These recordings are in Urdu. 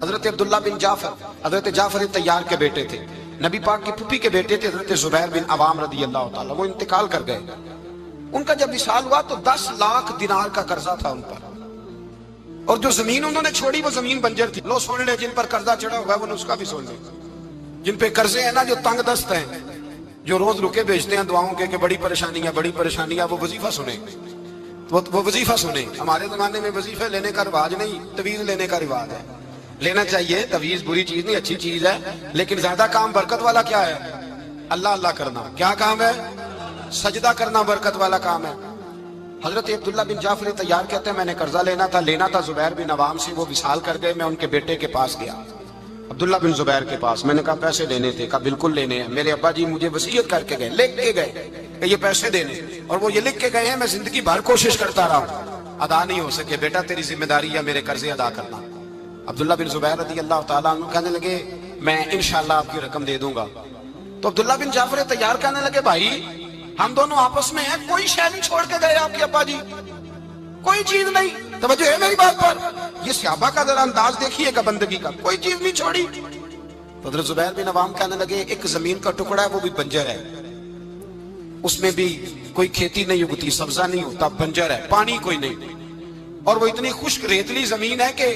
حضرت عبداللہ بن جعفر حضرت جعفر تیار کے بیٹے تھے، نبی پاک کی پھوپھی کے بیٹے تھے حضرت زبیر بن عوام رضی اللہ تعالیٰ، وہ انتقال کر گئے۔ ان کا جب وصال ہوا تو 10 لاکھ دینار کا قرضہ تھا ان پر، اور جو زمین انہوں نے چھوڑی وہ زمین بنجر تھی۔ لو سن لے، جن پر قرضہ چڑھا ہوا ہے وہ نسخہ بھی سن لے، جن پہ قرضے ہیں نا، جو تنگ دست ہیں، جو روز رکے بھیجتے ہیں دعاؤں کے کہ بڑی پریشانی ہے، وہ وظیفہ سنیں، وہ وظیفہ سنیں۔ ہمارے زمانے میں وظیفے لینے کا رواج نہیں، تویز لینے کا رواج ہے۔ لینا چاہیے، تویز بری چیز نہیں، اچھی چیز ہے، لیکن زیادہ کام برکت والا کیا ہے؟ اللہ اللہ کرنا۔ کیا کام ہے؟ سجدہ کرنا برکت والا کام ہے۔ حضرت عبداللہ بن جعفر تیار کہتے ہیں میں نے قرضہ لینا تھا زبیر بن عوام سے، وہ وصال کر گئے۔ میں ان کے بیٹے کے پاس گیا، عبداللہ بن زبیر کے پاس۔ میں نے کہا پیسے لینے تھے، کہا بالکل لینے ہیں، میرے ابا جی مجھے وصیت کر کے گئے، لکھ کے گئے کہ یہ پیسے دینے، اور وہ یہ لکھ کے گئے ہیں، میں زندگی بھر کوشش کرتا رہا ہوں، ادا نہیں ہو سکے، بیٹا تیری ذمہ داری ہے میرے قرضے ادا کرنا۔ عبداللہ بن زبیر رضی اللہ تعالیٰ عنہ کہنے لگے میں انشاءاللہ آپ کی رقم دے دوں گا۔ تو عبداللہ بن جعفر تیار کہنے لگے بھائی ہم دونوں آپس میں ہیں، کوئی شے نہیں چھوڑ کے گئے آپ کے ابا جی، کوئی چیز نہیں۔ توجہ ہے میری بات پر؟ یہ صحابہ کا ذرا انداز دیکھیے گا بندگی کا، کوئی چیز نہیں چھوڑی۔ تو حضرت زبیر بن عوام کہنے لگے ایک زمین کا ٹکڑا ہے، وہ بھی بنجر ہے، اس میں بھی کوئی کھیتی نہیں اگتی، سبزہ نہیں ہوتا، بنجر ہے، پانی کوئی نہیں، اور وہ اتنی خشک ریتلی زمین ہے کہ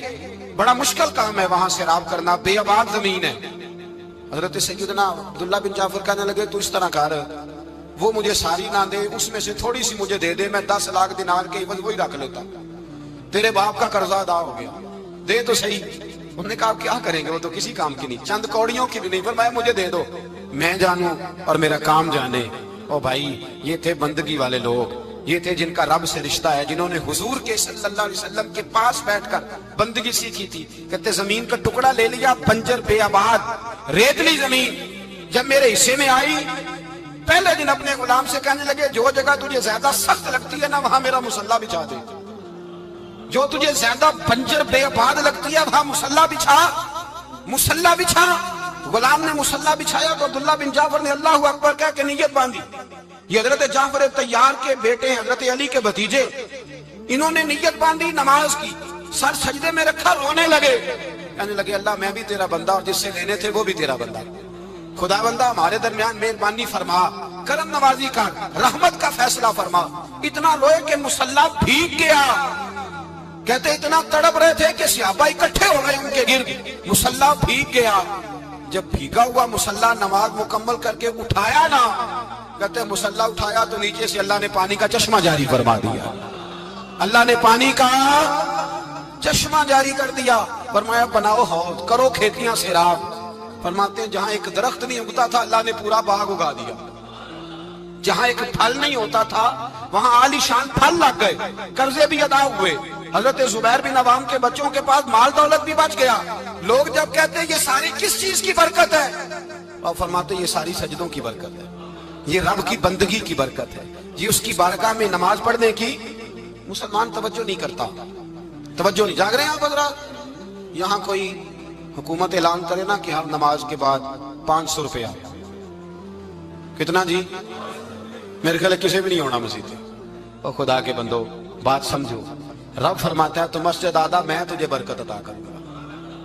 بڑا مشکل کام ہے وہاں سیراب کرنا، بے آباد زمین ہے۔ حضرت سیدنا عبداللہ بن جعفر کہنے لگے تو اس طرح کر، وہ مجھے ساری نہ دے، اس میں سے تھوڑی سی مجھے دے دے، میں 10 لاکھ دینار کے عوض وہی رکھ لیتا، تیرے باپ کا قرضہ ادا ہو گیا، دے تو صحیح۔ انہوں نے کہا کیا کریں گے، وہ تو کسی کام کی نہیں، چند کوڑیوں کی بھی نہیں، فرمایا مجھے دے دو، میں جانوں اور میرا کام جانے۔ او بھائی یہ تھے بندگی والے لوگ، یہ تھے جن کا رب سے رشتہ ہے، جنہوں نے حضور کے صلی اللہ علیہ وسلم کے پاس بیٹھ کر بندگی سیکھی تھی۔ کہتے زمین کا ٹکڑا لے لیا، بنجر بے آباد ریتلی زمین، جب میرے حصے میں آئی پہلے دن اپنے غلام سے کہنے لگے جو جگہ تجھے زیادہ سخت لگتی ہے نا وہاں میرا مصلی بچھا دے، جو تجھے زیادہ بنجر بے آباد لگتی ہے وہاں مصلی بچھا۔ غلام نے مصلی بچھایا تو عبداللہ بن جعفر نے اللہ اکبر کہہ کے نیت باندھی۔ یہ حضرت جعفر تیار کے بیٹے حضرت علی کے بھتیجے، انہوں نے نیت باندھی نماز کی، سر سجدے میں رکھا، رونے لگے، کہنے لگے اللہ میں بھی تیرا بندہ اور جس سے لینے تھے وہ بھی تیرا بندہ، خدا بندہ ہمارے درمیان مہربانی فرما، کرم نوازی کر، رحمت کا فیصلہ فرما۔ اتنا روئے کہ مصلی بھیگ گیا۔ کہتے اتنا تڑپ رہے تھے کہ صحابہ اکٹھے ہو گئے ان کے گرد، مصلی بھیگ گیا۔ جب بھیگا ہوا مصلی نماز مکمل کر کے اٹھایا نا، کہتے مصلی اٹھایا تو نیچے سے اللہ نے پانی کا چشمہ جاری فرما دیا، اللہ نے پانی کا چشمہ جاری کر دیا۔ فرمایا بناؤ حوض، کرو کھیتیاں سیراب۔ فرماتے ہیں جہاں ایک درخت نہیں اگتا تھا اللہ نے پورا باغ اگا دیا، جہاں ایک پھل نہیں ہوتا تھا وہاں عالی شان پھل لگ گئے، قرضے بھی ادا ہوئے۔ حضرت زبیر بن عوام کے بچوں کے پاس مال دولت بھی بچ گیا۔ لوگ جب کہتے ہیں یہ ساری کس چیز کی برکت ہے، اور فرماتے ہیں یہ ساری سجدوں کی برکت ہے، یہ رب کی بندگی کی برکت ہے، یہ اس کی بارگاہ میں نماز پڑھنے کی۔ مسلمان توجہ نہیں کرتا، توجہ نہیں۔ جاگ رہے ہیں آپ حضرات؟ یہاں کوئی حکومت اعلان کرے نا کہ ہر نماز کے بعد 500 روپیہ، کتنا جی؟ میرے خیال ہے کسی بھی نہیں ہونا مسجد۔ اور خدا کے بندو بات سمجھو، رب فرماتا ہے تو مسجد آدھا میں تجھے برکت عطا کروں گا،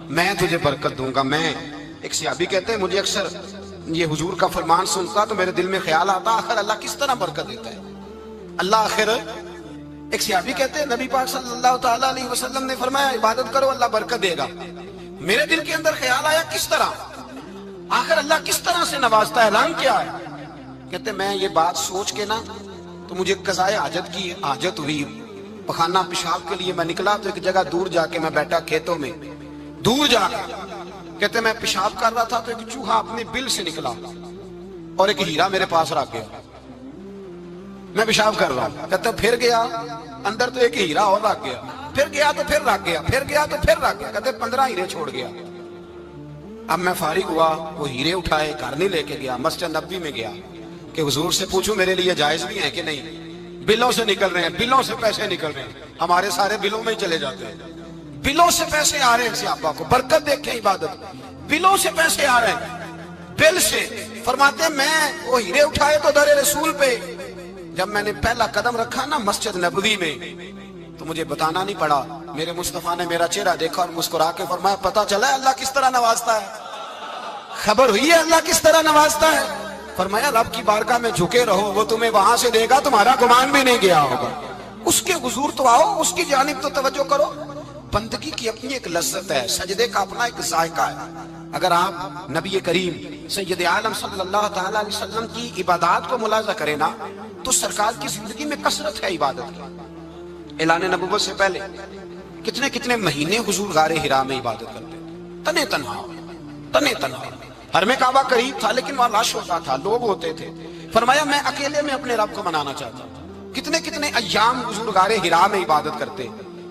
میں تجھے برکت دوں گا۔ میں ایک صحابی کہتے ہیں مجھے اکثر یہ حضور کا فرمان سنتا تو میرے دل میں خیال آتا آخر اللہ کس طرح برکت دیتا ہے اللہ آخر۔ ایک صحابی کہتے ہیں نبی پاک صلی اللہ تعالیٰ علیہ وسلم نے فرمایا عبادت کرو اللہ برکت دے گا۔ میرے دل کے اندر خیال آیا کس طرح، آخر اللہ کس طرح سے نوازتا ہے، اعلان کیا ہے؟ کہتے میں یہ بات سوچ کے نا تو مجھے قضائے حاجت کی حاجت ہوئی، پخانہ پیشاب کے لیے میں نکلا تو ایک جگہ دور جا کے میں بیٹھا کھیتوں میں، دور جا کے کہتے میں پیشاب کر رہا تھا تو ایک چوہا اپنے بل سے نکلا اور ایک ہیرا میرے پاس رکھ گیا، میں پیشاب کر رہا ہوں، کہتے پھر گیا اندر تو ایک ہیرا اور رکھ گیا، پھر گیا تو پھر رکھ گیا، پھر گیا تو پھر رکھ گیا، کہتے 15 ہیرے چھوڑ گیا۔ اب میں فارغ ہوا، وہ ہیرے اٹھائے گھر نہیں لے کے گیا، مسجد نبوی میں گیا کہ حضور سے پوچھوں میرے لیے جائز بھی ہے کہ نہیں، بلوں سے نکل رہے ہیں، بلوں سے پیسے نکل رہے ہیں، ہمارے سارے بلوں میں ہی چلے جاتے ہیں، بلوں سے پیسے آ رہے ہیں صحابہ کو، برکت دیکھیں عبادت، بلوں سے پیسے آ رہے ہیں، بل سے۔ فرماتے ہیں میں وہ ہیرے اٹھائے تو در رسول پہ، جب میں نے پہلا قدم رکھا نا مسجد نبوی میں تو تو مجھے بتانا نہیں پڑا، میرے مصطفیٰ نے میرا چہرہ دیکھا اور مسکرا کے فرمایا پتہ چلا ہے اللہ کس طرح نوازتا ہے، خبر ہوئی ہے اللہ کس طرح نوازتا ہے؟ فرمایا رب کی بارگاہ میں جھکے رہو، وہ تمہیں وہاں سے دے گا تمہارا گمان بھی نہیں گیا ہوگا، اس کے حضور تو آؤ، اس کی جانب تو توجہ کرو۔ بندگی کی اپنی ایک لذت ہے، سجدے کا اپنا ایک ذائقہ ہے۔ اگر آپ نبی کریم سید عالم صلی اللہ تعالی علیہ وسلم کی عبادات کو ملاحظہ کریں نا تو سرکار کی زندگی میں کثرت ہے عبادت کی۔ اعلان نبوت سے پہلے کتنے کتنے مہینے حضور غار حرا میں عبادت کرتے تھے، تنے تنہا۔ حرم کعبہ قریب تھا لیکن وہاں رش ہوتا تھا، لوگ ہوتے تھے۔ فرمایا میں اکیلے میں اپنے رب کو منانا چاہتا ہوں۔ کتنے کتنے ایام حضور غار حرا میں عبادت کرتے۔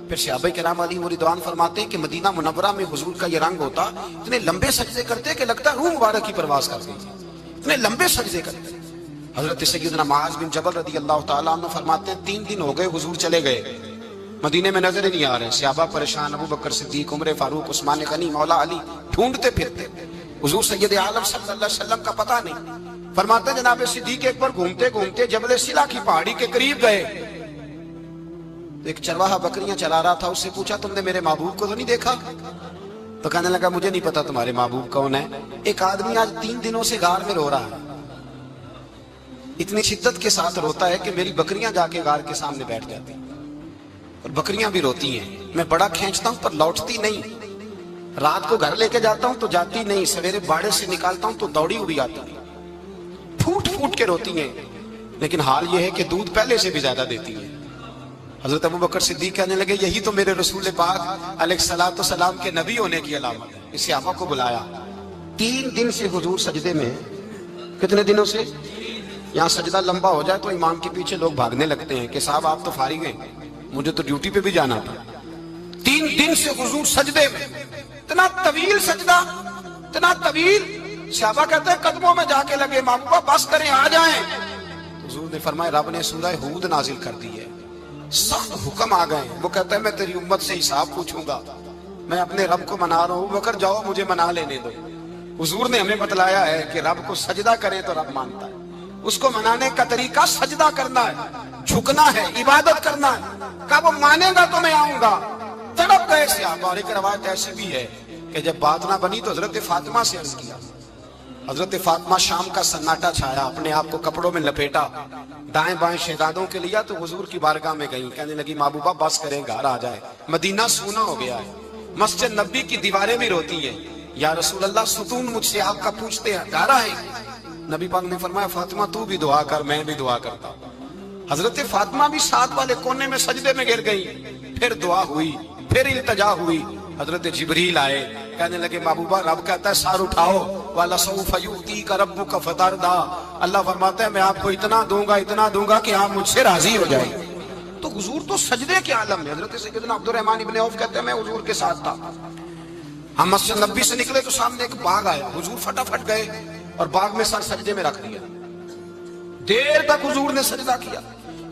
پھر صحابہ کرام علیہم رضوان فرماتے ہیں کہ مدینہ منورہ میں حضور کا یہ رنگ ہوتا، اتنے لمبے سجدے کرتے کہ لگتا روح مبارک کی پرواز کر گئی، اتنے لمبے سجدے کرتے۔ حضرت سیدنا معاذ بن جبل رضی اللہ تعالیٰ عنہ فرماتے ہیں 3 دن ہو گئے حضور چلے گئے، مدینے میں نظر ہی نہیں آ رہے۔ صحابہ پریشان، ابو بکر صدیق، عمر فاروق، عثمان غنی، مولا علی ڈھونڈتے پھرتے، حضور سید عالم صلی اللہ علیہ وسلم کا پتہ نہیں۔ فرماتے ہیں جناب صدیق ایک بار گھومتے گھومتے جبل سلا کی پہاڑی کے قریب گئے، ایک چرواہا بکریاں چلا رہا تھا، اس سے پوچھا تم نے میرے محبوب کو تو نہیں دیکھا؟ تو کہنے لگا مجھے نہیں پتا تمہارے محبوب کون ہے۔ ایک آدمی آج 3 دنوں سے غار میں رو رہا ہے، اتنی شدت کے ساتھ روتا ہے کہ میری بکریاں جا کے غار کے سامنے بیٹھ جاتی اور بکریاں بھی روتی ہیں، میں بڑا کھینچتا ہوں پر لوٹتی نہیں، رات کو گھر لے کے جاتا ہوں تو جاتی نہیں، سویرے باڑے سے نکالتا ہوں تو دوڑی ہوئی آتی ہے، پھوٹ پھوٹ کے روتی ہیں، لیکن حال یہ ہے کہ دودھ پہلے سے بھی زیادہ دیتی ہیں۔ حضرت ابو بکر صدیق کہنے لگے یہی تو میرے رسول پاک علیہ الصلوۃ والسلام کے نبی ہونے کی علامت ہے۔ اس صحابہ کو بلایا، 3 دن سے حضور سجدے میں، کتنے دنوں سے؟ یہاں سجدہ لمبا ہو جائے تو امام کے پیچھے لوگ بھاگنے لگتے ہیں کہ صاحب آپ تو فارغ ہیں، مجھے تو ڈیوٹی پہ بھی جانا تھا۔ 3 دن سے حضور سجدے میں، اتنا طویل سجدہ، اتنا طویل۔ صحابہ کہتے ہیں قدموں میں جا کے لگے، محبوبہ بس کریں آ جائیں۔ حضور نے فرمایا رب نے سورہ ہود نازل کر دی ہے، سخت حکم آ گئے۔ وہ کہتا ہے میں تیری امت سے حساب پوچھوں گا، میں اپنے رب کو منا رہا ہوں، بکر جاؤ مجھے منا لینے دو۔ حضور نے ہمیں بتلایا ہے کہ رب کو سجدہ کریں تو رب مانتا ہے، اس کو منانے کا طریقہ سجدہ کرنا ہے، جھکنا ہے، عبادت کرنا ہے۔ کہا وہ مانے گا تو میں آؤں گا۔ تڑپ گئے صحابہ۔ اور ایک روایت ایسی بھی ہے کہ جب بات نہ بنی تو حضرت فاطمہ سے عرض کیا۔ حضرت فاطمہ شام کا سناٹا چھایا، اپنے آپ کو کپڑوں میں لپیٹا، دائیں بائیں شہزادوں کے لیا تو حضور کی بارگاہ میں گئیں، کہنے لگی محبوبہ بس کریں گھر آ جائے، مدینہ سونا ہو گیا ہے، مسجد نبی کی دیواریں بھی روتی ہیں، یا رسول اللہ ستون مجھ سے آپ کا پوچھتے ہیں گھر آئے۔ نبی پاک نے فرمایا فاطمہ تو بھی دعا کر، میں بھی دعا کرتا ہوں۔ حضرت فاطمہ بھی ساتھ والے کونے میں سجدے میں گر گئی، پھر دعا ہوئی، پھر التجا ہوئی۔ حضرت جبریل آئے، کہنے لگے محبوبہ رب کہتا ہے سار اٹھاؤ، وَلَسَوْفَ يُؤْتِيكَ رَبُّكَ فَتَرْضَىٰ، اللہ فرماتا ہے میں آپ کو اتنا دوں گا کہ آپ مجھ سے راضی ہو جائیں۔ تو حضور تو سجدے کے عالم میں۔ حضرت سیدنا عبد الرحمن ابن عوف کہتے ہیں میں حضور کے ساتھ تھا، ہم مسجد نبی سے نکلے تو سامنے ایک باغ آیا، حضور فٹافٹ گئے اور باغ میں سر سجدے میں رکھ دیا، دیر تک حضور نے سجدہ کیا،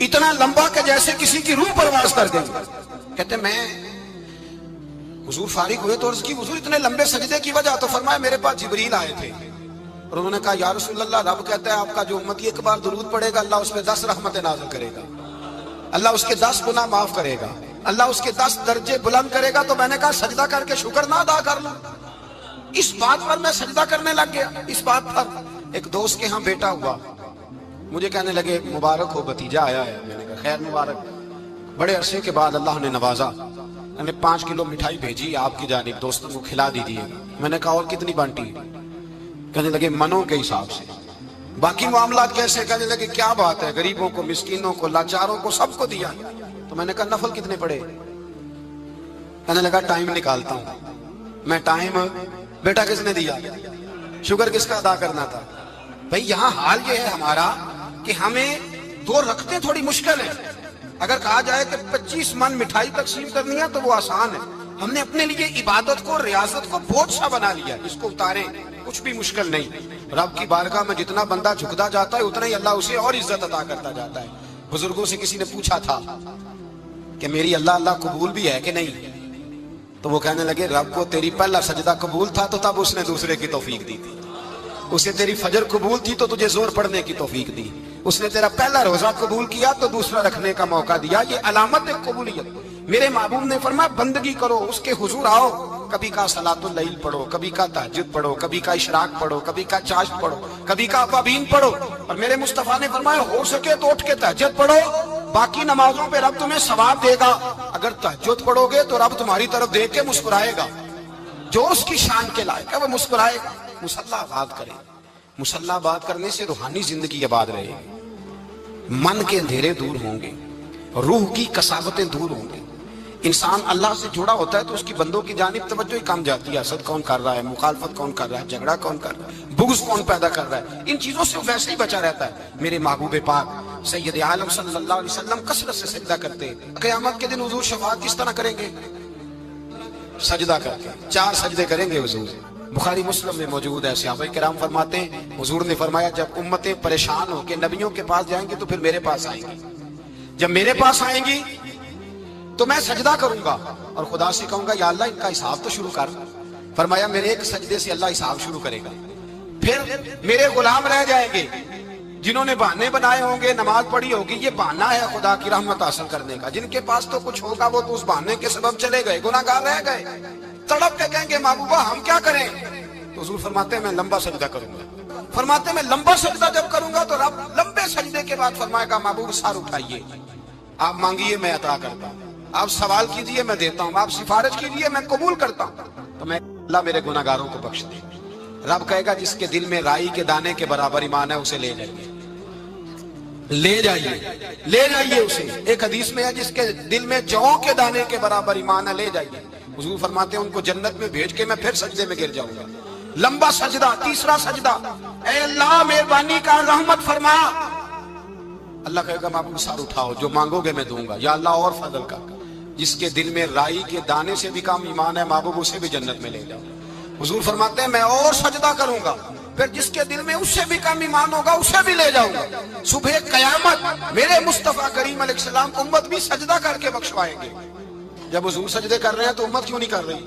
اتنا لمبا کہ جیسے کسی کی روح پرواز کر گئی۔ کہتے میں حضور فارغ ہوئے تو عرض کی حضور اتنے لمبے سجدے کی وجہ؟ تو فرمایا میرے پاس جبریل آئے تھے اور انہوں نے کہا یا رسول اللہ رب کہتا ہے آپ کا جو امتی ایک بار درود پڑے گا اللہ اس پہ 10 رحمتیں نازل کرے گا، اللہ اس کے 10 گناہ معاف کرے گا، اللہ اس کے 10 درجے بلند کرے گا۔ تو میں نے کہا سجدہ کر کے شکر نہ ادا کر لوں؟ اس بات پر میں سجدہ کرنے لگ گیا۔ اس بات پر ایک دوست کے ہاں بیٹا ہوا، مجھے کہنے لگے مبارک ہو بھتیجا آیا ہے۔ میں نے کہا خیر مبارک۔ بڑے عرصے کے بعد اللہ نے نوازا، میں نے 5 کلو مٹھائی بھیجی آپ کی جانب، دوستوں کو کھلا دیجیے۔ میں نے کہا اور کتنی بانٹی؟ کہنے لگے منوں کے حساب سے۔ باقی معاملات کیسے؟ کہنے لگے کیا بات ہے، غریبوں کو، مسکینوں کو، لاچاروں کو، سب کو دیا۔ تو میں نے کہا نفل کتنے پڑے؟ کہنے لگا ٹائم نکالتا ہوں۔ میں ٹائم بیٹا کس نے دیا؟ شکر کس کا ادا کرنا تھا؟ بھئی یہاں حال یہ ہے ہمارا کہ ہمیں 2 رکھتے تھوڑی مشکل ہے۔ اگر کہا جائے کہ 25 من مٹھائی تقسیم کرنی ہے تو وہ آسان ہے، ہم نے اپنے لیے عبادت کو، ریاضت کو بہت سا بنا لیا، اس کو اتاریں کچھ بھی مشکل نہیں۔ رب کی بارگاہ میں جتنا بندہ جھکتا جاتا ہے اتنا ہی اللہ اسے اور عزت عطا کرتا جاتا ہے۔ بزرگوں سے کسی نے پوچھا تھا کہ میری اللہ قبول بھی ہے کہ نہیں؟ تو وہ کہنے لگے رب کو تیری پہلا سجدہ قبول تھا تو تب اس نے دوسرے کی توفیق دی تھی، اسے تیری فجر قبول تھی تو تجھے زور پڑھنے کی توفیق دی، اس نے تیرا پہلا روزہ قبول کیا تو دوسرا رکھنے کا موقع دیا۔ یہ علامت ہے قبولیت۔ میرے محبوب نے فرمایا بندگی کرو، اس کے حضور آؤ، کبھی کا صلاۃ اللیل پڑھو، کبھی کا تہجد پڑھو، کبھی کا اشراق پڑھو، کبھی کا چاشت پڑھو، کبھی کا اوابین پڑھو۔ اور میرے مصطفیٰ نے فرمایا ہو سکے تو اٹھ کے تہجد پڑھو، باقی نمازوں پہ رب تمہیں ثواب دے گا۔ اگر تہجد پڑھو گے تو رب تمہاری طرف دیکھ کے مسکرائے گا، جو اس کی شان کے لائق ہے وہ مسکرائے گا۔ مصلی آباد کریں، مصلی آباد کرنے سے روحانی زندگی آباد رہے گی، من کے اندھیرے دور ہوں گے، روح کی کساوتیں دور ہوں گی۔ انسان اللہ سے جڑا ہوتا ہے تو اس کی بندوں کی جانب توجہ ہی کم جاتی ہے، حسد کون کر رہا ہے، مخالفت کون کر رہا ہے، جھگڑا کون کر رہا ہے، بغض کون پیدا کر رہا ہے، ان چیزوں سے ویسے ہی بچا رہتا ہے۔ میرے محبوب پاک سید عالم صلی اللہ علیہ وسلم کثرت سے سجدہ کرتے ہیں۔ قیامت کے دن حضور شفاعت کس طرح کریں گے؟ سجدہ کر کے 4 سجدے کریں گے حضور۔ بخاری مسلم میں موجود ہے، صحابہ کرام فرماتے ہیں حضور نے فرمایا جب امتیں پریشان ہو کے نبیوں کے پاس جائیں گے تو پھر میرے پاس آئیں گی، جب میرے پاس آئیں گی تو میں سجدہ کروں گا اور خدا سے کہوں گا یا اللہ ان کا حساب تو شروع کر۔ فرمایا میرے ایک سجدے سے اللہ حساب شروع کرے گا، پھر میرے غلام رہ جائیں گے جنہوں نے بہانے بنائے ہوں گے، نماز پڑھی ہوگی، یہ بہانہ ہے خدا کی رحمت حاصل کرنے کا، جن کے پاس تو کچھ ہوگا وہ تو اس بہانے کے سبب چلے گئے، گناہ گار رہ گئے، تڑپ کے کہیں گے محبوبہ ہم کیا کریں؟ تو حضور فرماتے ہیں میں لمبا سجدہ کروں گا۔ فرماتے ہیں میں لمبا سجدہ جب کروں گا تو رب لمبے سجدے کے بعد فرمائے گا محبوب سار اٹھائیے، آپ مانگیے میں عطا کرتا ہوں، آپ سوال کیجئے میں دیتا ہوں، آپ سفارش کیجئے میں قبول کرتا ہوں۔ تو میں اللہ میرے گناہ گاروں کو بخش دے۔ رب کہے گا جس کے دل میں رائی کے دانے کے برابر ایمان ہے اسے لے جائیے، لے جائیے، لے جائیے اسے۔ ایک حدیث میں ہے جس کے دل میں جو کے دانے کے برابر ایمان ہے لے جائیے۔ حضور فرماتے ہیں ان کو جنت میں بھیج کے میں پھر سجدے میں گر جاؤں گا۔ لمبا سجدہ، تیسرا سجدہ، اے اللہ مہربانی کا رحمت فرما۔ اللہ کہے گا محبوب سار اٹھاؤ، جو مانگو گے میں دوں گا، یا اللہ اور فضل کر۔ جس کے دل میں رائی کے دانے سے بھی کم ایمان ہے محبوب اسے بھی جنت میں لے جاؤ۔ حضور فرماتے ہیں میں اور سجدہ کروں گا، پھر جس کے دل میں اس سے بھی کم ایمان ہوگا اسے بھی لے جاؤں گا۔ صبح قیامت میرے مصطفیٰ کریم علیہ السلام امت بھی سجدہ کر کے بخشوائیں گے۔ جب حضور سجدے کر رہے ہیں تو امت کیوں نہیں کر رہی؟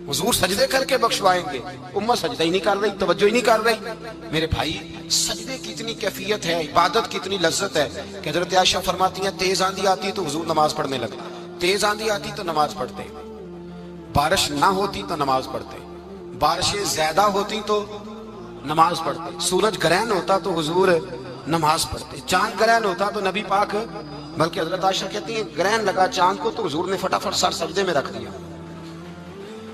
حضور سجدے کر کے بخشوائیں گے، امت سجدہ ہی نہیں کر رہی، توجہ ہی نہیں کر رہی۔ میرے بھائی سجدے کی اتنی کیفیت ہے، عبادت کی اتنی لذت ہے کہ حضرت عائشہ فرماتی ہیں تیز آندھی آتی تو حضور نماز پڑھنے لگے، تیز آندھی آتی تو نماز پڑھتے، بارش نہ ہوتی تو نماز پڑھتے، بارشیں زیادہ ہوتی تو نماز پڑھتے، سورج گرہن ہوتا تو حضور نماز پڑھتے، چاند گرہن ہوتا تو نبی پاک، بلکہ حضرت عائشہ کہتی ہیں گرہن لگا چاند کو تو حضور نے فٹافٹ سر سجدے میں رکھ دیا،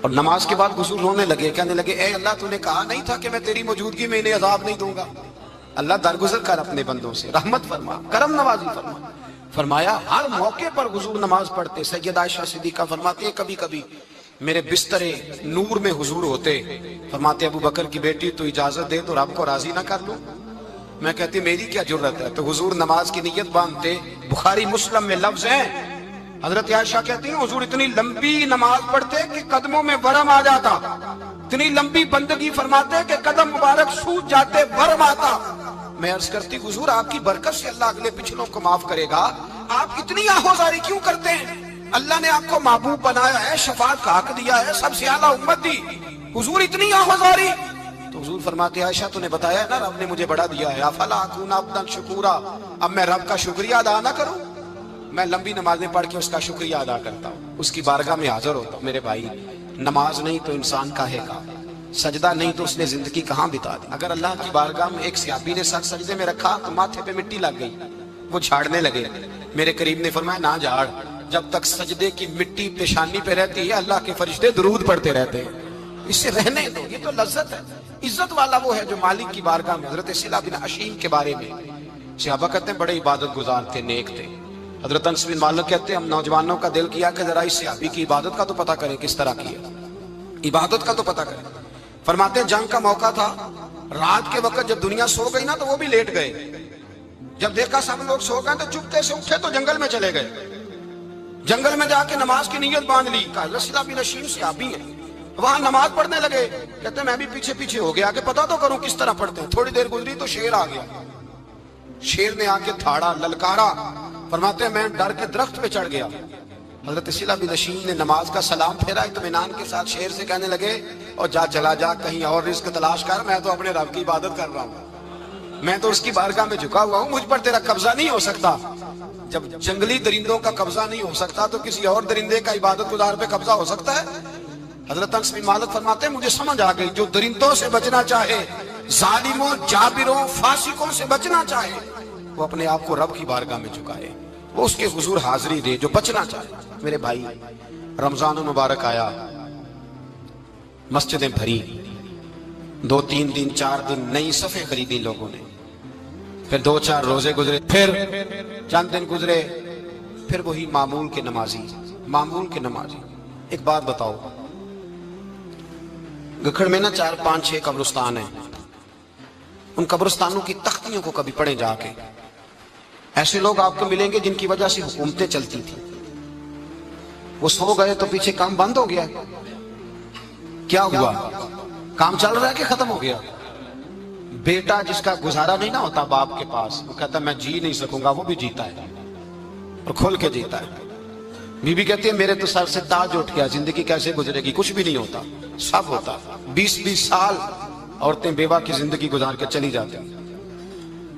اور نماز کے بعد حضور رونے لگے، کہنے لگے اے اللہ تو نے کہا نہیں تھا کہ میں تیری موجودگی میں انہیں عذاب نہیں دوں گا؟ اللہ درگزر کر اپنے بندوں سے، رحمت فرما، کرم نوازی فرما۔ فرمایا ہر موقع پر حضور نماز پڑھتے۔ سید عائشہ صدیقہ فرماتی ہیں کبھی کبھی میرے بسترے نور میں حضور ہوتے، فرماتے ابو بکر کی بیٹی تو اجازت دے تو رب کو راضی نہ کر لوں؟ میں کہتی میری کیا جرت ہے؟ تو حضور نماز کی نیت باندھتے، بخاری مسلم میں لفظ ہیں، حضرت عائشہ کہتی ہیں حضور اتنی لمبی نماز پڑھتے کہ قدموں میں ورم آ جاتا، اتنی لمبی بندگی فرماتے کہ قدم مبارک سوج جاتے، ورم آتا۔ میں عرض کرتی حضور آپ کی برکت سے اللہ اگلے پچھلوں کو معاف کرے گا، آپ اتنی آہوزاری کیوں کرتے ہیں؟ اللہ نے آپ کو محبوب بنایا ہے، شفاعت کا حق دیا ہے، سب سے اعلیٰ امت دی، حضور اتنی آہوزاری؟ تو حضور فرماتے عائشہ تو نے بتایا نا رب نے مجھے بڑا دیا ہے، افلا اکون عبدا شکورا، اب میں رب کا شکریہ ادا نہ کروں؟ میں لمبی نمازیں پڑھ کے اس کا شکریہ ادا کرتا ہوں، اس کی بارگاہ میں حاضر ہوتا ہوں۔ میرے بھائی نماز نہیں تو انسان کاہے کا، سجدہ نہیں تو اس نے زندگی کہاں بتا دی؟ اگر اللہ کی بارگاہ میں ایک صحابی نے سر سجدے میں رکھا تو ماتھے پہ مٹی لگ گئی، وہ جھاڑنے لگے، میرے قریب نے فرمایا نہ جھاڑ، جب تک سجدے کی مٹی پیشانی پہ رہتی ہے اللہ کے فرشتے درود پڑھتے رہتے ہیں، اس سے رہنے دو، یہ تو لذت ہے۔ عزت والا وہ ہے جو مالک کی بارگاہ میں۔ حضرت صلہ بن عشیم کے بارے میں صحابہ کہتے ہیں بڑے عبادت گزار تھے، نیک تھے۔ حضرت انس بن مالک کہتے ہیں ہم نوجوانوں کا دل کیا کہ ذرا اس صحابی کی عبادت کا تو پتہ کریں، کس طرح کی ہے عبادت کا تو پتہ کریں۔ فرماتے ہیں جنگ کا موقع تھا، رات کے وقت جب دنیا سو گئی نا تو وہ بھی لیٹ گئے، جب دیکھا سب لوگ سو گئے تو چپکے سے اٹھے تو جنگل میں چلے گئے، جنگل میں جا کے نماز کی نیت باندھ لی۔ کہا صلہ بن عشیم صحابی ہیں، وہاں نماز پڑھنے لگے، کہتے ہیں میں بھی پیچھے پیچھے ہو گیا کہ پتہ تو کروں کس طرح پڑھتے ہیں۔ تھوڑی دیر گزری تو شیر آ گیا، شیر نے آ کے تھاڑا، للکارا۔ فرماتے ہیں میں ڈر کے درخت پہ چڑھ گیا۔ حضرت صلہ بن عشیم نے نماز کا سلام پھیرا، اطمینان کے ساتھ شیر سے کہنے لگے اور جا چلا جا کہیں اور رزق تلاش کر، میں تو اپنے رب کی عبادت کر رہا ہوں۔ میں تو اس کی بارگاہ میں جھکا ہوا ہوں, مجھ پر تیرا قبضہ نہیں ہو سکتا. جب جنگلی درندوں کا قبضہ نہیں ہو سکتا تو کسی اور درندے کا عبادت گزار پہ قبضہ ہو سکتا ہے؟ حضرت انس بن مالک فرماتے ہیں مجھے سمجھ آ گئی, جو درندوں سے بچنا چاہے, ظالموں, جابروں, فاسقوں سے بچنا چاہے, وہ اپنے آپ کو رب کی بارگاہ میں جھکائے, وہ اس کے حضور حاضری دے. جو بچنا چاہے. میرے بھائی, رمضان المبارک آیا, مسجدیں بھری, 2-3 دن 4 دن نئی صفیں خریدی لوگوں نے, پھر 2-4 روزے گزرے, پھر چند دن گزرے, پھر وہی معمول کے نمازی. ایک بات بتاؤ, گکھڑ میں نا 4-5-6 قبرستان ہیں, ان قبرستانوں کی تختیوں کو کبھی پڑھیں جا کے. ایسے لوگ آپ کو ملیں گے جن کی وجہ سے حکومتیں چلتی تھیں, وہ سو گئے تو پیچھے کام بند ہو گیا. کیا ہوا؟ کام چل رہا ہے کہ ختم ہو گیا؟ بیٹا جس کا گزارا نہیں نہ ہوتا باپ کے پاس, وہ کہتا میں جی نہیں سکوں گا, وہ بھی جیتا ہے اور کھول کے جیتا ہے. بی بی کہتی ہے میرے تو سر سے تاج اٹھ گیا, زندگی کیسے گزرے گی؟ کچھ بھی نہیں ہوتا, سب ہوتا. 20-20 سال عورتیں بیوہ کی زندگی گزار کے چلی جاتی ہیں.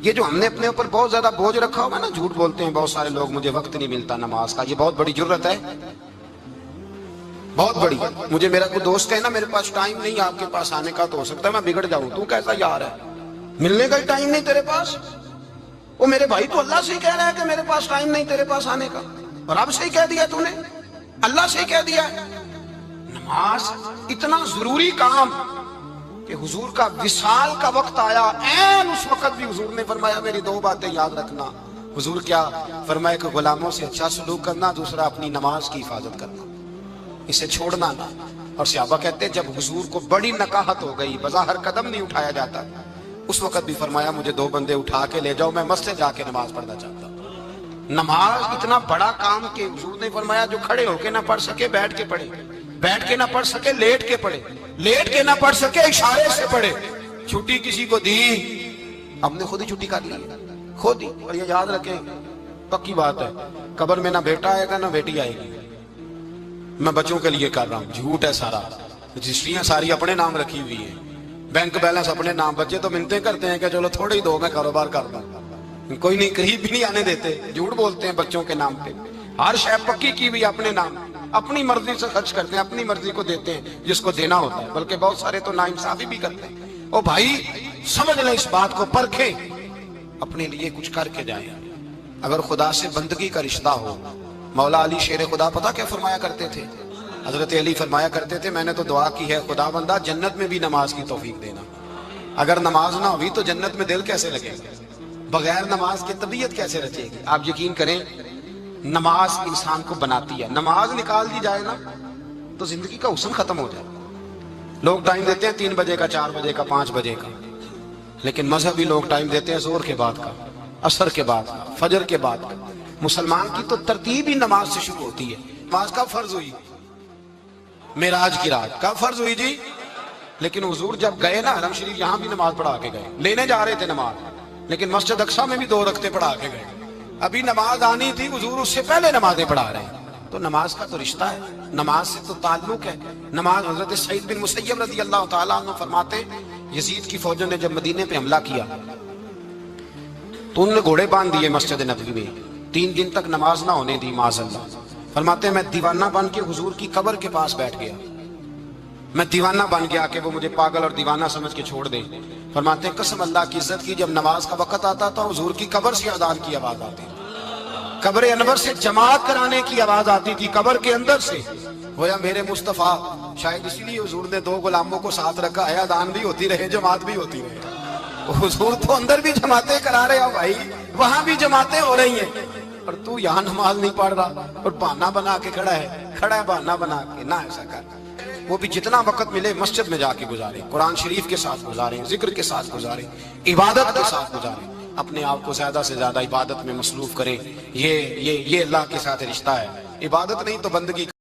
یہ جو ہم نے اپنے اوپر بہت زیادہ بوجھ رکھا ہوا نا, جھوٹ بولتے ہیں بہت سارے لوگ, مجھے وقت نہیں ملتا نماز کا, یہ بہت بڑی جرت ہے, بہت بڑی. مجھے میرا کوئی دوست کہے نا میرے پاس ٹائم نہیں آپ کے پاس آنے کا, تو ہو سکتا ہے میں بگڑ جاؤں. تو کیسا یار ہے, ملنے کا ہی ٹائم نہیں تیرے پاس؟ وہ میرے بھائی تو اللہ سے ہی کہہ رہا ہے کہ میرے پاس ٹائم نہیں تیرے پاس آنے کا, اور اب سے ہی کہہ دیا تو نے, اللہ سے ہی کہہ دیا ہے. نماز اتنا ضروری کام کہ حضور کا وصال کا وقت آیا, عین اس وقت بھی حضور نے فرمایا میری 2 باتیں یاد رکھنا. حضور کیا فرمایا کہ غلاموں سے اچھا سلوک کرنا, دوسرا اپنی نماز کی حفاظت کرنا, اسے چھوڑنا نہ. اور صحابہ کہتے ہیں جب حضور کو بڑی نکاہت ہو گئی, بظاہر قدم نہیں اٹھایا جاتا, اس وقت بھی فرمایا مجھے 2 بندے اٹھا کے لے جاؤ, میں مسجد جا کے نماز پڑھنا چاہتا ہوں. نماز اتنا بڑا کام کہ حضور نے فرمایا جو کھڑے ہو کے نہ پڑھ سکے بیٹھ کے پڑھے, بیٹھ کے نہ پڑھ سکے لیٹ کے پڑھے, لیٹ کے نہ پڑھ سکے اشارے سے پڑھے. چھٹی کسی کو دی, ہم نے خود ہی چھٹی کر لی, خود ہی. اور یہ یاد رکھیں, پکی بات ہے, قبر میں نہ بیٹا آئے گا نہ بیٹی آئے گی. میں بچوں کے لیے کر رہا ہوں, جھوٹ ہے سارا. رجسٹریاں ساری اپنے نام رکھی ہوئی ہیں, بینک بیلنس اپنے نام. بچے تو منتیں کرتے ہیں کہ چلو تھوڑے ہی دو, میں کاروبار کر دوں. کوئی نہیں, قریب بھی نہیں آنے دیتے, جھوٹ بولتے ہیں بچوں کے نام پہ. ہر شے پکی کی ہوئی اپنے نام, اپنی مرضی سے خرچ کرتے ہیں, اپنی مرضی کو دیتے ہیں جس کو دینا ہوتا ہے. بلکہ بہت سارے تو ناانصافی بھی کرتے ہیں. او بھائی سمجھ لیں اس بات کو, پرکھیں, اپنے لیے کچھ کر کے جائیں. اگر خدا سے بندگی کا رشتہ ہو, مولا علی شیر خدا پتہ کیا فرمایا کرتے تھے؟ حضرت علی فرمایا کرتے تھے میں نے تو دعا کی ہے خدا بندہ جنت میں بھی نماز کی توفیق دینا. اگر نماز نہ ہوئی تو جنت میں دل کیسے لگے گا, بغیر نماز کی طبیعت کیسے رچے گی؟ آپ یقین کریں نماز انسان کو بناتی ہے. نماز نکال دی جائے نا تو زندگی کا حسن ختم ہو جائے. لوگ ٹائم دیتے ہیں 3 بجے کا, 4 بجے کا, 5 بجے کا, لیکن مذہبی لوگ ٹائم دیتے ہیں زور کے بعد کا, عصر کے بعد کا, فجر کے بعد کا. مسلمان کی تو ترتیب ہی نماز سے شروع ہوتی ہے. نماز کب فرض ہوئی؟ معراج کی رات. کب فرض ہوئی جی؟ لیکن حضور جب گئے نا حرم شریف, یہاں بھی نماز پڑھا کے گئے, لینے جا رہے تھے نماز, لیکن مسجد اقصی میں بھی 2 رکعتیں پڑھا کے گئے. ابھی نماز آنی تھی, حضور اس سے پہلے نمازیں پڑھا رہے ہیں. تو نماز کا تو رشتہ ہے, نماز سے تو تعلق ہے. نماز حضرت سعید بن مسیب رضی اللہ تعالیٰ عنہ فرماتے یزید کی فوجوں نے جب مدینے پہ حملہ کیا تو انہوں نے گھوڑے باندھ دیے مسجد نبوی میں, 3 دن تک نماز نہ ہونے دی معاذ اللہ. فرماتے ہیں میں دیوانہ بن کے حضور کی قبر کے پاس بیٹھ گیا, میں دیوانہ بن گیا کہ وہ مجھے پاگل اور دیوانہ سمجھ کے چھوڑ دے. فرماتے ہیں قسم اللہ کی عزت کی, جب نماز کا وقت آتا تھا حضور کی قبر سے اذان کی آواز آتی, قبر انور سے جماعت کرانے کی آواز آتی تھی, قبر کے اندر سے. گویا میرے مصطفیٰ, شاید اسی لیے حضور نے 2 غلاموں کو ساتھ رکھا ہے, اذان بھی ہوتی رہے جماعت بھی ہوتی رہے. حضور تو اندر بھی جماعتیں کرا رہے ہو بھائی, وہاں بھی جماعتیں ہو رہی ہیں, اور تو یہاں نماز نہیں پڑھ رہا اور بہانہ بنا کے کھڑا ہے بہانہ بنا کے. نہ ایسا کر, وہ بھی جتنا وقت ملے مسجد میں جا کے گزارے, قرآن شریف کے ساتھ گزارے, ذکر کے ساتھ گزارے, عبادت کے ساتھ گزارے. اپنے آپ کو زیادہ سے زیادہ عبادت میں مصروف کریں. یہ اللہ کے ساتھ رشتہ ہے. عبادت نہیں تو بندگی.